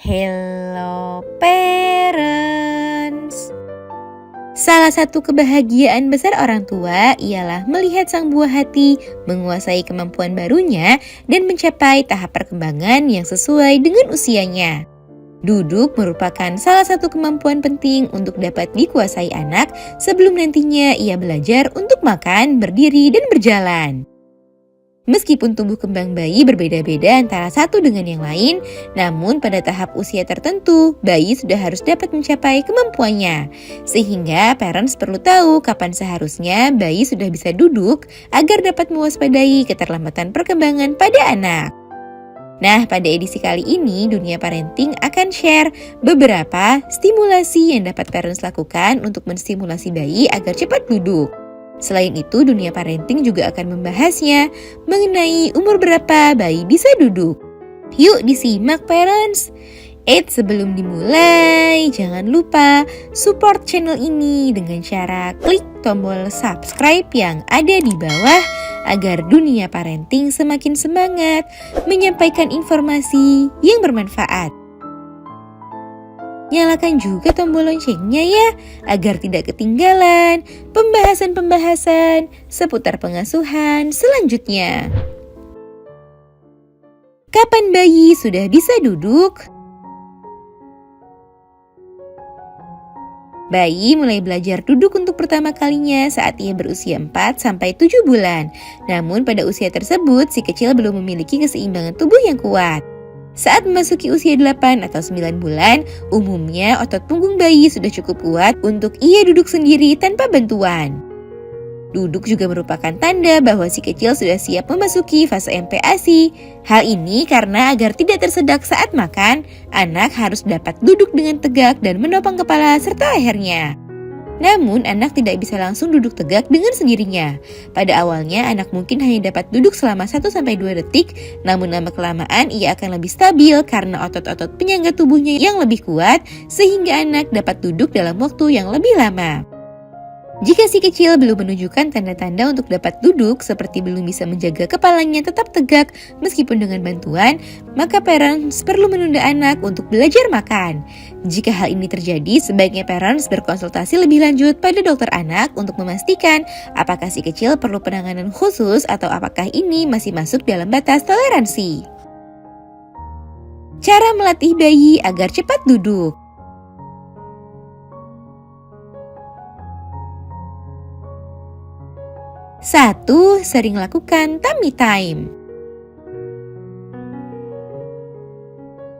Hello parents. Salah satu kebahagiaan besar orang tua ialah melihat sang buah hati menguasai kemampuan barunya dan mencapai tahap perkembangan yang sesuai dengan usianya. Duduk merupakan salah satu kemampuan penting untuk dapat dikuasai anak sebelum nantinya ia belajar untuk makan, berdiri, dan berjalan. Meskipun tumbuh kembang bayi berbeda-beda antara satu dengan yang lain, namun pada tahap usia tertentu, bayi sudah harus dapat mencapai kemampuannya. Sehingga parents perlu tahu kapan seharusnya bayi sudah bisa duduk agar dapat mewaspadai keterlambatan perkembangan pada anak. Nah, pada edisi kali ini, Dunia Parenting akan share beberapa stimulasi yang dapat parents lakukan untuk menstimulasi bayi agar cepat duduk. Selain itu, Dunia Parenting juga akan membahasnya mengenai umur berapa bayi bisa duduk. Yuk disimak parents! Sebelum dimulai, jangan lupa support channel ini dengan cara klik tombol subscribe yang ada di bawah agar Dunia Parenting semakin semangat menyampaikan informasi yang bermanfaat. Nyalakan juga tombol loncengnya ya, agar tidak ketinggalan pembahasan-pembahasan seputar pengasuhan selanjutnya. Kapan bayi sudah bisa duduk? Bayi mulai belajar duduk untuk pertama kalinya saat ia berusia 4-7 bulan. Namun pada usia tersebut, si kecil belum memiliki keseimbangan tubuh yang kuat. Saat memasuki usia 8 atau 9 bulan, umumnya otot punggung bayi sudah cukup kuat untuk ia duduk sendiri tanpa bantuan. Duduk juga merupakan tanda bahwa si kecil sudah siap memasuki fase MPASI. Hal ini karena agar tidak tersedak saat makan, anak harus dapat duduk dengan tegak dan menopang kepala serta lehernya. Namun, anak tidak bisa langsung duduk tegak dengan sendirinya. Pada awalnya, anak mungkin hanya dapat duduk selama 1-2 detik, namun lama-kelamaan ia akan lebih stabil karena otot-otot penyangga tubuhnya yang lebih kuat, sehingga anak dapat duduk dalam waktu yang lebih lama. Jika si kecil belum menunjukkan tanda-tanda untuk dapat duduk, seperti belum bisa menjaga kepalanya tetap tegak meskipun dengan bantuan, maka parents perlu menunda anak untuk belajar makan. Jika hal ini terjadi, sebaiknya parents berkonsultasi lebih lanjut pada dokter anak untuk memastikan apakah si kecil perlu penanganan khusus atau apakah ini masih masuk dalam batas toleransi. Cara melatih bayi agar cepat duduk. 1. Sering lakukan tummy time.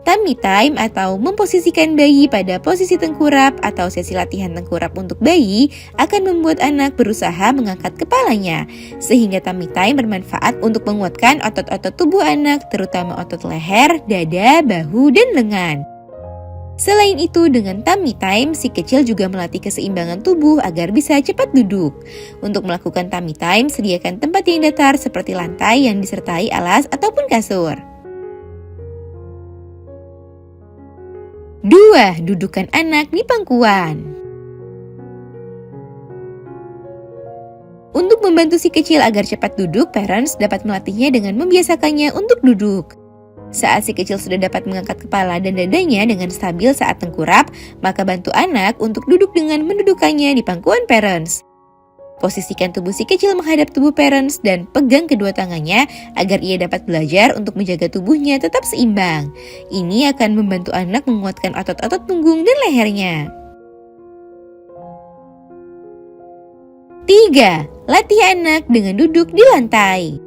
Tummy time atau memposisikan bayi pada posisi tengkurap atau sesi latihan tengkurap untuk bayi akan membuat anak berusaha mengangkat kepalanya, sehingga tummy time bermanfaat untuk menguatkan otot-otot tubuh anak, terutama otot leher, dada, bahu, dan lengan. Selain itu, dengan tummy time, si kecil juga melatih keseimbangan tubuh agar bisa cepat duduk. Untuk melakukan tummy time, sediakan tempat yang datar seperti lantai yang disertai alas ataupun kasur. 2. Dudukan anak di pangkuan. Untuk membantu si kecil agar cepat duduk, parents dapat melatihnya dengan membiasakannya untuk duduk. Saat si kecil sudah dapat mengangkat kepala dan dadanya dengan stabil saat tengkurap, maka bantu anak untuk duduk dengan mendudukannya di pangkuan parents. Posisikan tubuh si kecil menghadap tubuh parents dan pegang kedua tangannya agar ia dapat belajar untuk menjaga tubuhnya tetap seimbang. Ini akan membantu anak menguatkan otot-otot punggung dan lehernya. 3. Latih anak dengan duduk di lantai.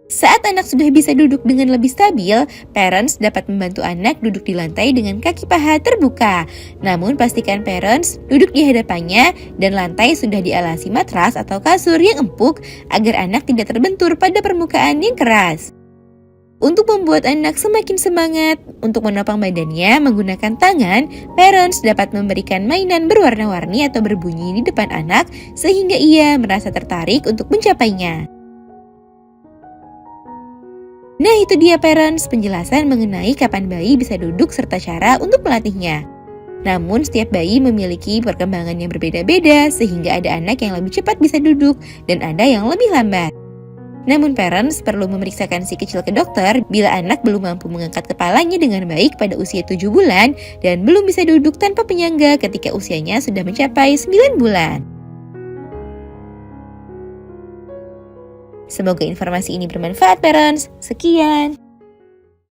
Saat anak sudah bisa duduk dengan lebih stabil, parents dapat membantu anak duduk di lantai dengan kaki paha terbuka. Namun pastikan parents duduk di hadapannya dan lantai sudah dialasi matras atau kasur yang empuk agar anak tidak terbentur pada permukaan yang keras. Untuk membuat anak semakin semangat untuk menopang badannya menggunakan tangan, parents dapat memberikan mainan berwarna-warni atau berbunyi di depan anak sehingga ia merasa tertarik untuk mencapainya. Nah, itu dia parents penjelasan mengenai kapan bayi bisa duduk serta cara untuk melatihnya. Namun setiap bayi memiliki perkembangan yang berbeda-beda sehingga ada anak yang lebih cepat bisa duduk dan ada yang lebih lambat. Namun parents perlu memeriksakan si kecil ke dokter bila anak belum mampu mengangkat kepalanya dengan baik pada usia 7 bulan dan belum bisa duduk tanpa penyangga ketika usianya sudah mencapai 9 bulan. Semoga informasi ini bermanfaat parents. Sekian.